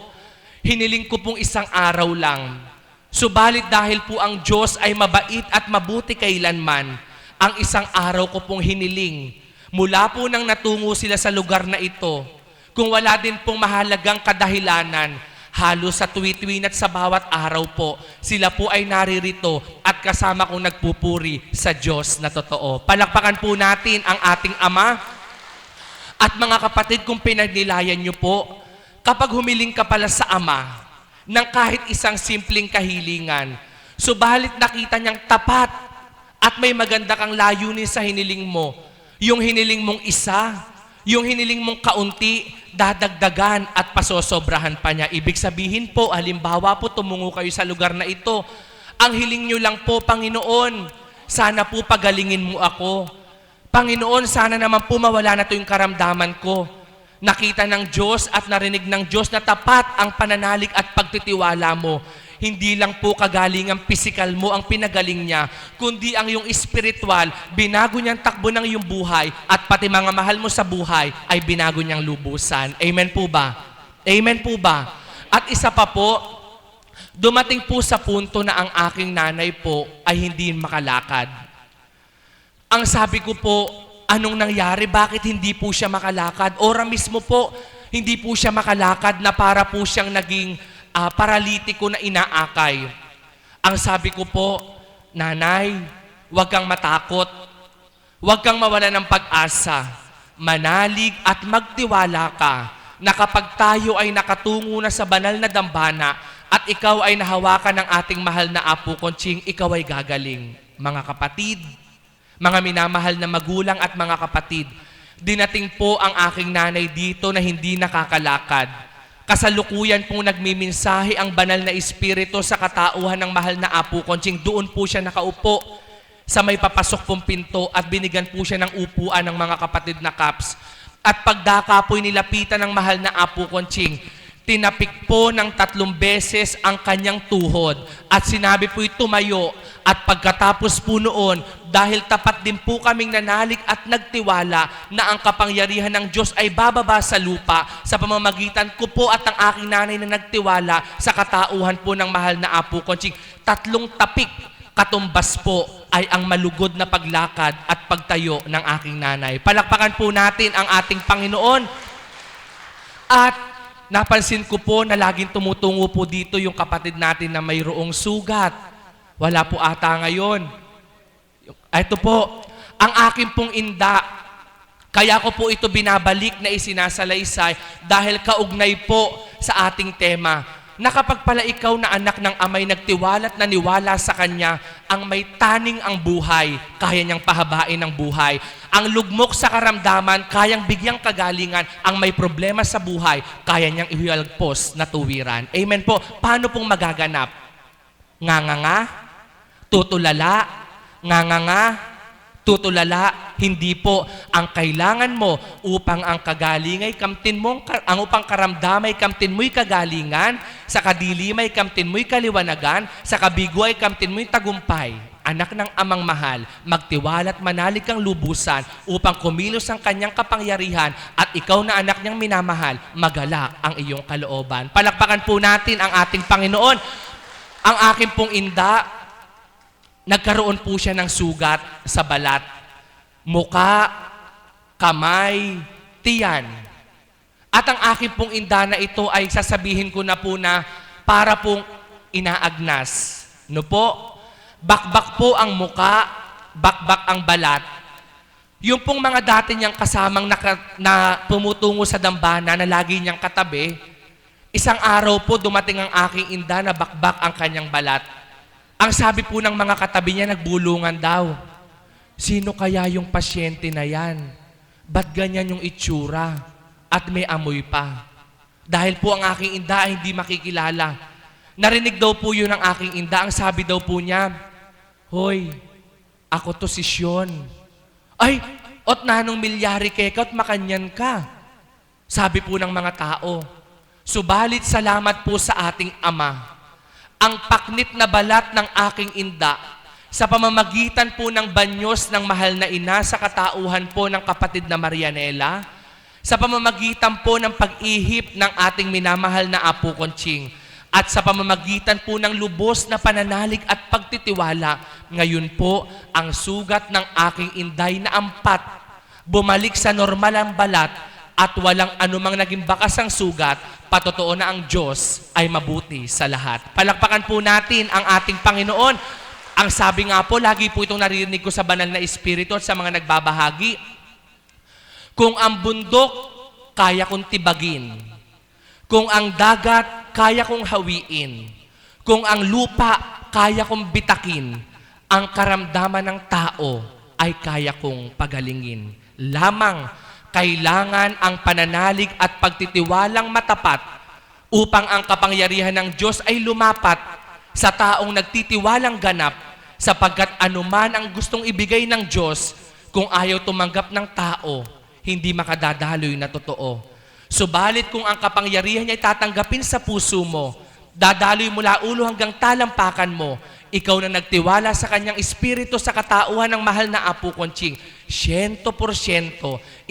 hiniling ko pong isang araw lang. Subalit dahil po ang Diyos ay mabait at mabuti kailanman, ang isang araw ko pong hiniling, mula po nang natungo sila sa lugar na ito, kung wala din pong mahalagang kadahilanan, halos sa tuwi-tuwin at sa bawat araw po, sila po ay naririto at kasama kong nagpupuri sa Diyos na totoo. Palakpakan po natin ang ating Ama. At mga kapatid, kung pinagnilayan niyo po, kapag humiling ka pala sa Ama, ng kahit isang simpleng kahilingan, subalit nakita niyang tapat at may maganda kang layunin sa hiniling mo. Yung hiniling mong isa, yung hiniling mong kaunti, dadagdagan at pasosobrahan pa niya. Ibig sabihin po, halimbawa po, tumungo kayo sa lugar na ito. Ang hiling niyo lang po, Panginoon, sana po pagalingin mo ako. Panginoon, sana naman po mawala na to yung karamdaman ko. Nakita ng Diyos at narinig ng Diyos na tapat ang pananalig at pagtitiwala mo. Hindi lang po kagaling ang physical mo ang pinagaling niya, kundi ang iyong spiritual, binago niyang takbo ng iyong buhay at pati mga mahal mo sa buhay ay binago niyang lubusan. Amen po ba? Amen po ba? At isa pa po, dumating po sa punto na ang aking nanay po ay hindi makalakad. Ang sabi ko po, anong nangyari? Bakit hindi po siya makalakad? Ora mismo po, hindi po siya makalakad na para po siyang naging paralitiko na inaakay. Ang sabi ko po, Nanay, huwag kang matakot. Huwag kang mawala ng pag-asa. Manalig at magtiwala ka na kapag tayo ay nakatungo na sa banal na dambana at ikaw ay nahawakan ng ating mahal na Apo Conching, ikaw ay gagaling. Mga kapatid, mga minamahal na magulang at mga kapatid, dinating po ang aking nanay dito na hindi nakakalakad. Kasalukuyan pong nagmimensahe ang banal na espiritu sa katauhan ng mahal na Apo Conching. Doon po siya nakaupo sa may papasok pong pinto at binigyan po siya ng upuan ng mga kapatid na Kaps. At pagdaka po'y nilapitan ng mahal na Apo Conching, tinapik po ng 3 beses ang kanyang tuhod at sinabi po'y tumayo. At pagkatapos po noon, dahil tapat din po kaming nanalig at nagtiwala na ang kapangyarihan ng Diyos ay bababa sa lupa sa pamamagitan ko po at ang aking nanay na nagtiwala sa katauhan po ng mahal na Apo Conching. 3 tapik katumbas po ay ang malugod na paglakad at pagtayo ng aking nanay. Palakpakan po natin ang ating Panginoon. At napansin ko po na laging tumutungo po dito yung kapatid natin na mayroong sugat. Wala po ata ngayon. Ito po, ang akin pong inda. Kaya ko po ito binabalik na isinasalaysay dahil kaugnay po sa ating tema. Na kapag pala ikaw na anak ng amay nagtiwala at naniwala sa Kanya, ang may taning ang buhay, kaya niyang pahabain ang buhay. Ang lugmok sa karamdaman, kayang bigyang kagalingan. Ang may problema sa buhay, kaya niyang ihiyalpos na tuwiran. Amen po. Paano pong magaganap? Nganganga? Tutulala? Nganganga? Tutulala? Hindi po. Ang kailangan mo upang ang kagalingay kamtin mo, ang upang karamdamay kamtin mo'y kagalingan, sa kadilimay kamtin mo'y kaliwanagan, sa kabiguay kamtin mo'y tagumpay. Anak ng amang mahal, magtiwala at manalig kang lubusan upang kumilos ang kanyang kapangyarihan at ikaw na anak niyang minamahal, magalak ang iyong kalooban. Palakpakan po natin ang ating Panginoon. Ang aking pong inda, nagkaroon po siya ng sugat sa balat. Muka, kamay, tiyan. At ang aking pong inda na ito ay sasabihin ko na po na para pong inaagnas. No po? Bakbak po ang muka, bakbak ang balat. Yung pong mga dati niyang kasamang na pumutungo sa dambana na lagi niyang katabi, isang araw po dumating ang aking inda na bakbak ang kanyang balat. Ang sabi po ng mga katabi niya, nagbulungan daw. Sino kaya yung pasyente na yan? Ba't ganyan yung itsura? At may amoy pa. Dahil po ang aking inda ay hindi makikilala. Narinig daw po yun ng aking inda. Ang sabi daw po niya, Hoy, ako to si Sion. Ay, ot nanong milyari keka't makanyan ka. Sabi po ng mga tao, subalit salamat po sa ating Ama. Ang paknit na balat ng aking inda, sa pamamagitan po ng banyos ng mahal na ina sa katauhan po ng kapatid na Marianela, sa pamamagitan po ng pag-ihip ng ating minamahal na Apo Conching, at sa pamamagitan po ng lubos na pananalig at pagtitiwala, ngayon po ang sugat ng aking inday na ampat, bumalik sa normal ang balat at walang anumang naging bakas ang sugat, patotoo na ang Diyos ay mabuti sa lahat. Palakpakan po natin ang ating Panginoon. Ang sabi nga po, lagi po itong naririnig ko sa banal na Espiritu at sa mga nagbabahagi, kung ang bundok kaya kong tibagin, kung ang dagat kaya kong hawiin, kung ang lupa kaya kong bitakin, ang karamdaman ng tao ay kaya kong pagalingin. Lamang kailangan ang pananalig at pagtitiwalang matapat upang ang kapangyarihan ng Diyos ay lumapat sa taong nagtitiwalang ganap, sapagkat anuman ang gustong ibigay ng Diyos, kung ayaw tumanggap ng tao, hindi makadadaloy na totoo. Subalit kung ang kapangyarihan niya ay tatanggapin sa puso mo, dadaloy mula ulo hanggang talampakan mo, ikaw na nagtiwala sa kanyang espiritu sa katauhan ng mahal na Apo Conching, 100%, 100%,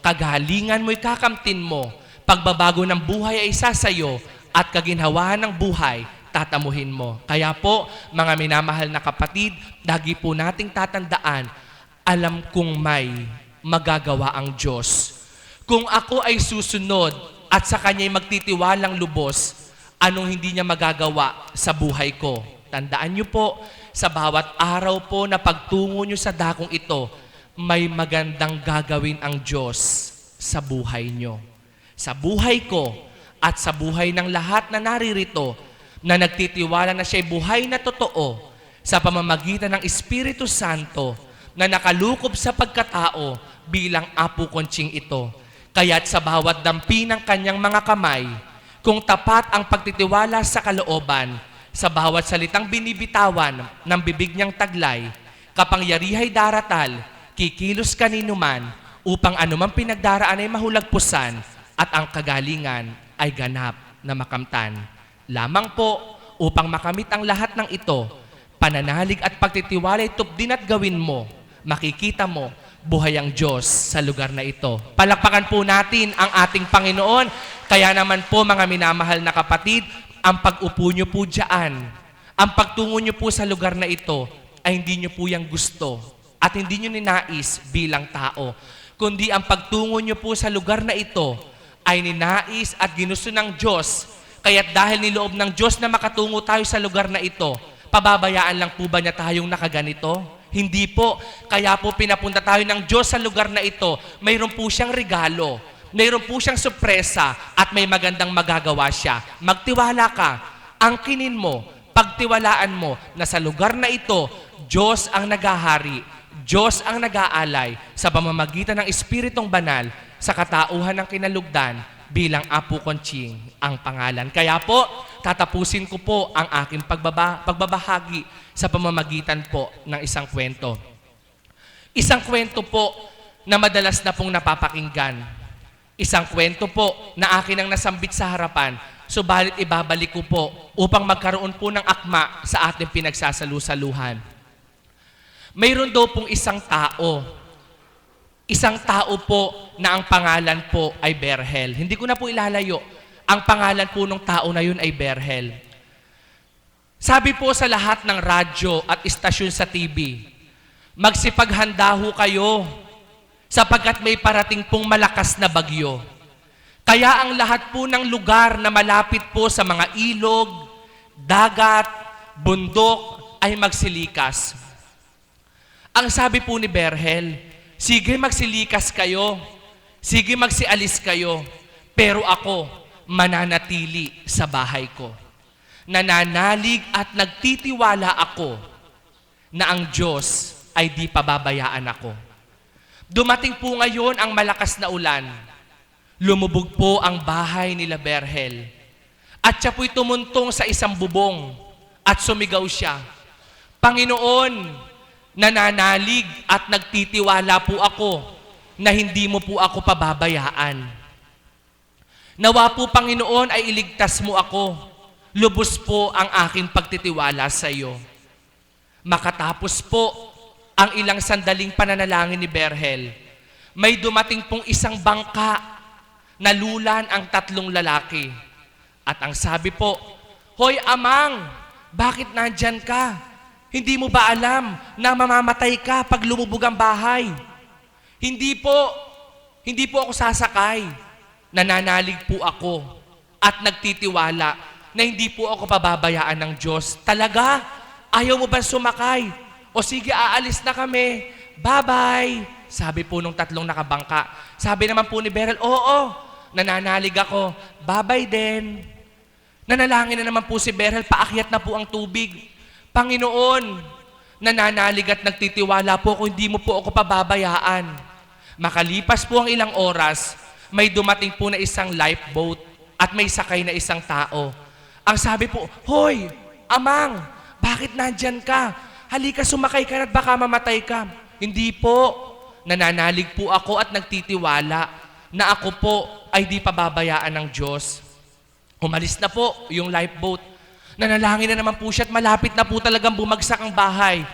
kagalingan mo'y kakamtin mo, pagbabago ng buhay ay sasayo, at kaginhawahan ng buhay, tatamuhin mo. Kaya po, mga minamahal na kapatid, lagi po nating tatandaan, alam kong may magagawa ang Diyos. Kung ako ay susunod at sa Kanya'y magtitiwalang lubos, anong hindi niya magagawa sa buhay ko? Tandaan niyo po, sa bawat araw po na pagtungo niyo sa dakong ito, may magandang gagawin ang Diyos sa buhay niyo. Sa buhay ko at sa buhay ng lahat na naririto, na nagtitiwala na siya'y buhay na totoo sa pamamagitan ng Espiritu Santo na nakalukob sa pagkatao bilang Apo Conching ito. Kaya't sa bawat dampi ng kanyang mga kamay, kung tapat ang pagtitiwala sa kalooban, sa bawat salitang binibitawan ng bibig niyang taglay, kapangyarihay daratal, kikilos kanino man, upang anumang pinagdaraan ay mahulagpusan at ang kagalingan ay ganap na makamtan. Lamang po, upang makamit ang lahat ng ito, pananalig at pagtitiwala ay tupdin at gawin mo, makikita mo, buhay ang Diyos sa lugar na ito. Palakpakan po natin ang ating Panginoon. Kaya naman po, mga minamahal na kapatid, ang pag-upo nyo po dyan, ang pagtungo nyo po sa lugar na ito, ay hindi nyo po yung gusto at hindi nyo ninais bilang tao, kundi ang pagtungo nyo po sa lugar na ito ay ninais at ginusto ng Diyos. Kaya't dahil niloob ng Diyos na makatungo tayo sa lugar na ito, pababayaan lang po ba niya tayong nakaganito? Hindi po. Kaya po pinapunta tayo ng Diyos sa lugar na ito. Mayroon po siyang regalo. Mayroon po siyang sorpresa at may magandang magagawa siya. Magtiwala ka. Angkinin mo. pagtiwalaan mo na sa lugar na ito, Diyos ang naghahari, Diyos ang nag-aalay sa pamamagitan ng Espiritong Banal sa katauhan ng kinalugdan bilang Apo Conching ang pangalan. Kaya po, tatapusin ko po ang aking pagbabahagi sa pamamagitan po ng isang kwento. Isang kwento po na madalas na pong napapakinggan. Isang kwento po na akin ang nasambit sa harapan, subalit ibabalik ko po upang magkaroon po ng akma sa ating pinagsasalu-saluhan. Mayroon daw pong isang tao po na ang pangalan po ay Berhel. Hindi ko na po ilalayo. Ang pangalan po ng tao na yun ay Berhel. Sabi po sa lahat ng radyo at istasyon sa TV, magsipaghanda ho kayo sapagkat may parating pong malakas na bagyo. Kaya ang lahat po ng lugar na malapit po sa mga ilog, dagat, bundok ay magsilikas. Ang sabi po ni Berhel, sige magsilikas kayo, sige magsialis kayo, pero ako mananatili sa bahay ko. Nananalig at nagtitiwala ako na ang Diyos ay di pababayaan ako. Dumating po ngayon ang malakas na ulan. Lumubog po ang bahay nila Berhel. At siya po'y tumuntong sa isang bubong at sumigaw siya, Panginoon, nananalig at nagtitiwala po ako na hindi mo po ako pababayaan. Nawa po, Panginoon, ay iligtas mo ako. Lubos po ang aking pagtitiwala sa iyo. Makatapos po ang ilang sandaling pananalangin ni Berhel, may dumating pong isang bangka, nalulan ang 3 lalaki. At ang sabi po, Hoy Amang, bakit nandyan ka? Hindi mo ba alam na mamamatay ka pag lumubog ang bahay? Hindi po ako sasakay. Nananalig po ako at nagtitiwala na hindi po ako pababayaan ng Diyos. Talaga? Ayaw mo ba sumakay? O sige, aalis na kami. Bye-bye. Sabi po nung 3 nakabangka. Sabi naman po ni Berhel, oo, nananalig ako. Bye-bye din. Nanalangin na naman po si Berhel, paakyat na po ang tubig. Panginoon, nananalig at nagtitiwala po kung hindi mo po ako pababayaan. Makalipas po ang ilang oras, may dumating po na isang lifeboat at may sakay na isang tao. Ang sabi po, Hoy, Amang, bakit nandyan ka? Halika, sumakay ka at baka mamatay ka. Hindi po. Nananalig po ako at nagtitiwala na ako po ay di pababayaan ng Diyos. Umalis na po yung lifeboat. Nanalangin na naman po siya at malapit na po talagang bumagsak ang bahay.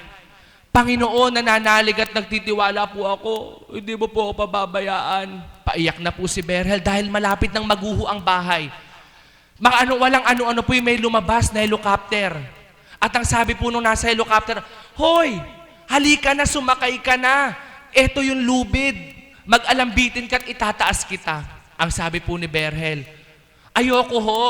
Panginoon, nananalig at nagtitiwala po ako. Hindi mo po ako pababayaan. Paiyak na po si Berhel dahil malapit nang maguho ang bahay. Walang ano-ano po yung may lumabas na helicopter. At ang sabi po nung nasa helicopter, Hoy, halika na, sumakay ka na. Ito yung lubid. Mag-alambitin ka at itataas kita. Ang sabi po ni Berhel, ayoko ho.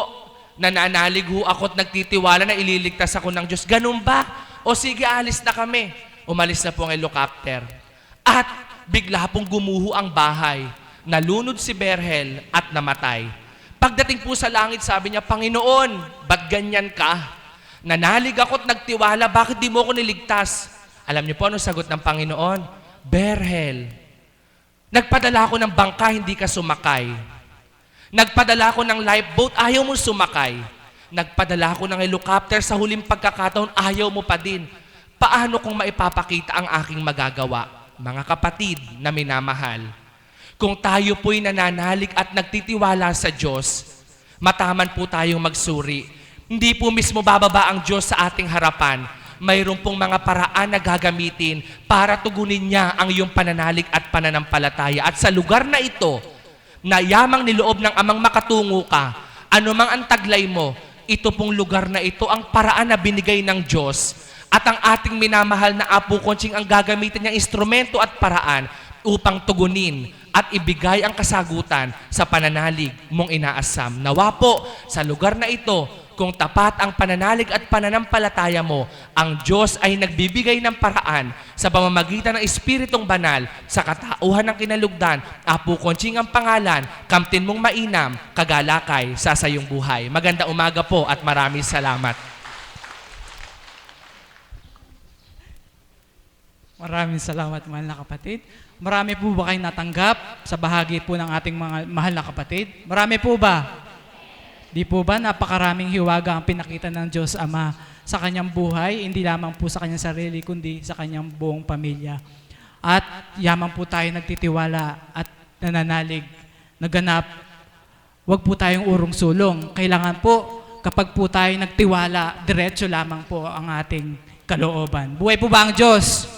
Nananalig ho ako at nagtitiwala na ililigtas ako ng Diyos. Ganun ba? O sige, alis na kami. Umalis na po ang helicopter. At bigla pong gumuho ang bahay. Nalunod si Berhel at namatay. Pagdating po sa langit, sabi niya, Panginoon, ba't ganyan ka? Nanalig ako at nagtiwala, bakit di mo ako niligtas? Alam niyo po ano sagot ng Panginoon? Berhel, nagpadala ako ng bangka, hindi ka sumakay. Nagpadala ko ng lifeboat, ayaw mo sumakay. Nagpadala ko ng helicopter, sa huling pagkakataon, ayaw mo pa din. Paano kung maipapakita ang aking magagawa? Mga kapatid na minamahal, kung tayo po'y nananalig at nagtitiwala sa Diyos, mataman po tayong magsuri. Hindi po mismo bababa ang Diyos sa ating harapan. Mayroon pong mga paraan na gagamitin para tugunin niya ang iyong pananalig at pananampalataya. At sa lugar na ito, na yamang niloob ng Amang makatungo ka, anumang ang taglay mo, ito pong lugar na ito ang paraan na binigay ng Diyos at ang ating minamahal na Apo Conching ang gagamitin niyang instrumento at paraan upang tugunin at ibigay ang kasagutan sa pananalig mong inaasam. Nawa po, sa lugar na ito, kung tapat ang pananalig at pananampalataya mo, ang Diyos ay nagbibigay ng paraan sa pamamagitan ng Espiritong Banal sa katauhan ng kinalugdan. Apo Conching ang pangalan, kamtin mong mainam, kagalakay sa sayong buhay. Maganda umaga po at maraming salamat. Maraming salamat, mahal na kapatid. Marami po ba kayong natanggap sa bahagi po ng ating mga mahal na kapatid? Marami po ba? Di po ba napakaraming hiwaga ang pinakita ng Diyos Ama sa kanyang buhay, hindi lamang po sa kanyang sarili, kundi sa kanyang buong pamilya. At yaman po tayo nagtitiwala at nananalig, naganap, wag po tayong urong sulong. Kailangan po, kapag po tayo nagtiwala, diretso lamang po ang ating kalooban. Buhay po ba ang Diyos?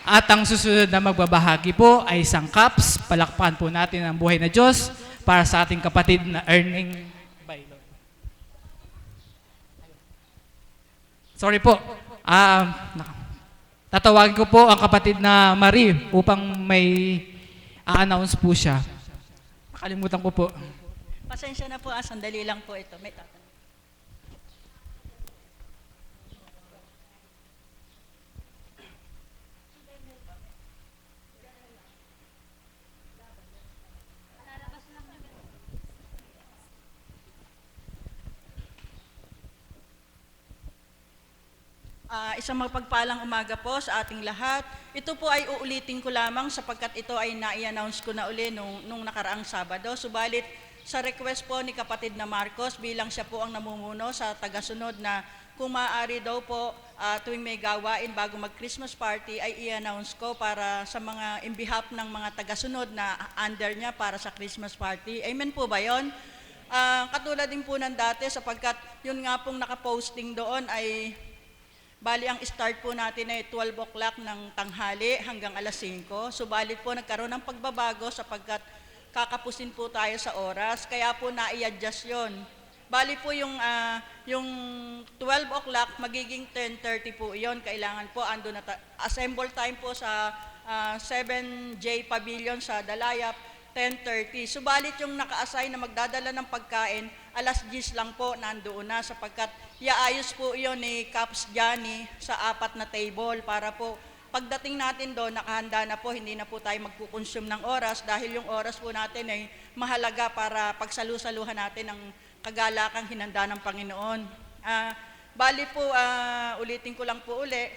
At ang susunod na magbabahagi po ay isang cups. Palakpakan po natin ang buhay na Diyos para sa ating kapatid na earning by Lord. Sorry po. Tatawagin ko po ang kapatid na Marie upang may a-announce po siya. Nakalimutan ko po. Pasensya na po, sandali lang po ito. May tatanong. Isang mapagpalang umaga po sa ating lahat. Ito po ay uulitin ko lamang sapagkat ito ay nai-announce ko na uli nung nakaraang Sabado. Subalit sa request po ni kapatid na Marcos bilang siya po ang namumuno sa tagasunod na kung maaari daw po tuwing may gawain bago mag-Christmas party ay i-announce ko para sa mga in behalf ng mga tagasunod na under niya para sa Christmas party. Amen po ba yon? Katulad din po ng dati sapagkat yun nga pong nakaposting doon ay bali ang start po natin ay 12 o'clock ng tanghali hanggang alas 5. Subalit po nagkaroon ng pagbabago sapagkat kakapusin po tayo sa oras. Kaya po na-i-adjust yun. Bali po yung 12 o'clock magiging 10:30 po yun. Kailangan po ando na assemble time po sa 7J Pavilion sa Dalayap 10:30. Subalit yung naka-assign na magdadala ng pagkain, alas 10 lang po nandoon na sapagkat iaayos po iyon ni Caps Johnny sa 4 na table para po pagdating natin doon, nakahanda na po, hindi na po tayo magkukonsume ng oras dahil yung oras po natin ay mahalaga para pagsalu-saluhan natin ang kagalakang hinanda ng Panginoon. Bali po, ulitin ko lang po uli,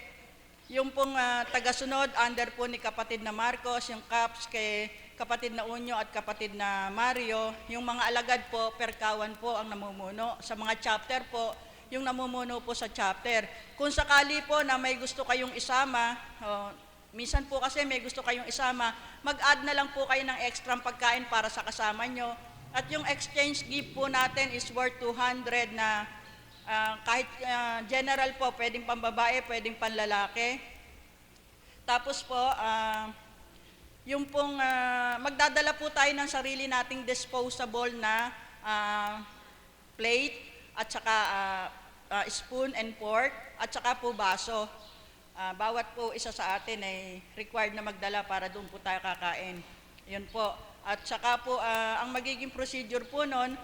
yung pong tagasunod, under po ni kapatid na Marcos, yung Caps kay kapatid na Unyo at kapatid na Mario, yung mga alagad po, perkawan po ang namumuno. Sa mga chapter po, yung namumuno po sa chapter. Kung sakali po na may gusto kayong isama, minsan po kasi may gusto kayong isama, mag-add na lang po kayo ng extra pagkain para sa kasama nyo. At yung exchange gift po natin is worth 200 na kahit general po, pwedeng pambabae, pwedeng panlalaki. Tapos po, yung pong magdadala po tayo ng sarili nating disposable na plate at saka spoon and fork at saka po baso. Bawat po isa sa atin ay required na magdala para doon po tayo kakain. Yun po. At saka po, ang magiging procedure po nun,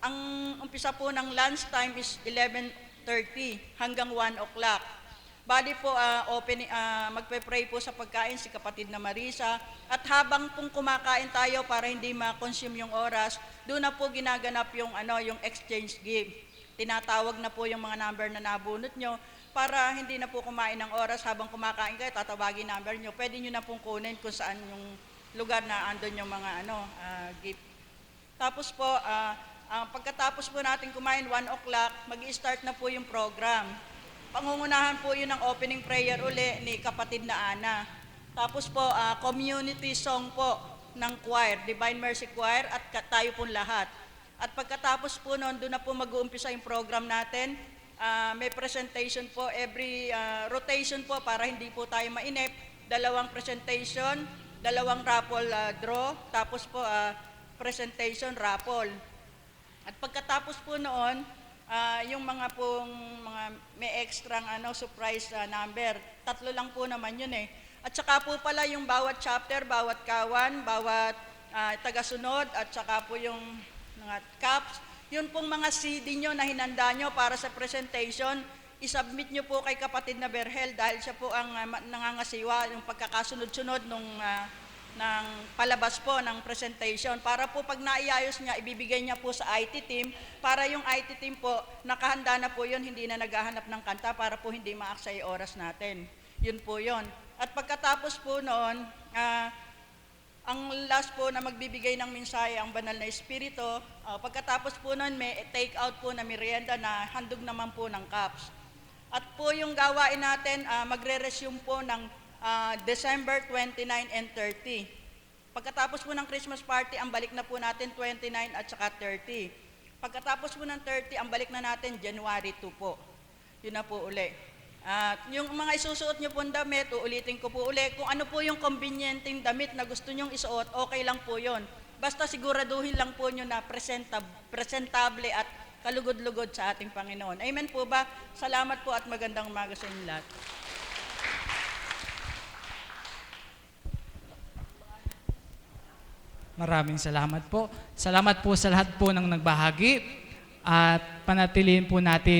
ang umpisa po ng lunch time is 11:30 hanggang 1 o'clock. Bali po, magpe-pray po sa pagkain si kapatid na Marisa. At habang pong kumakain tayo para hindi ma-consume yung oras, doon na po ginaganap yung, yung exchange gift. Tinatawag na po yung mga number na nabunot nyo para hindi na po kumain ng oras habang kumakain kayo, tatawagin number nyo. Pwede nyo na pong kunin kung saan yung lugar na andon yung mga gift. Tapos po, pagkatapos po natin kumain 1 o'clock, mag-i-start na po yung program. Pangungunahan po yun ng opening prayer uli ni kapatid na Ana. Tapos po, community song po ng choir, Divine Mercy Choir at tayo pong lahat. At pagkatapos po noon, doon na po mag-uumpisa yung program natin. May presentation po, every rotation po para hindi po tayo mainip. 2 presentation, 2 raffle draw, tapos po presentation, raffle. At pagkatapos po noon, yung mga may extra surprise number, 3 lang po naman yun eh. At saka po pala yung bawat chapter, bawat kawan, bawat tagasunod, at saka po yung mga caps, yun pong mga CD nyo na hinanda nyo para sa presentation, isubmit nyo po kay kapatid na Berhel dahil siya po ang nangangasiwa yung pagkakasunod-sunod ng palabas po ng presentation para po pag naiayos niya, ibibigay niya po sa IT team para yung IT team po, nakahanda na po yun, hindi na naghahanap ng kanta para po hindi maaksay oras natin. Yun po yun. At pagkatapos po noon, ang last po na magbibigay ng mensahe ang banal na espiritu. Pagkatapos po noon, may take out po na merienda na handog naman po ng cups. At po yung gawain natin, magre-resume po ng December 29 and 30. Pagkatapos po ng Christmas party, ang balik na po natin 29 at saka 30. Pagkatapos po ng 30, ang balik na natin January 2 po. Yun na po uli. At yung mga isusuot nyo pong damit, uulitin ko po uli, kung ano po yung convenienteng damit na gusto nyong isuot, okay lang po yun. Basta siguraduhin lang po nyo na presentable at kalugod-lugod sa ating Panginoon. Amen po ba? Salamat po at magandang umaga sa inyo lahat. Maraming salamat po. Salamat po sa lahat po ng nagbahagi at panatilihin po natin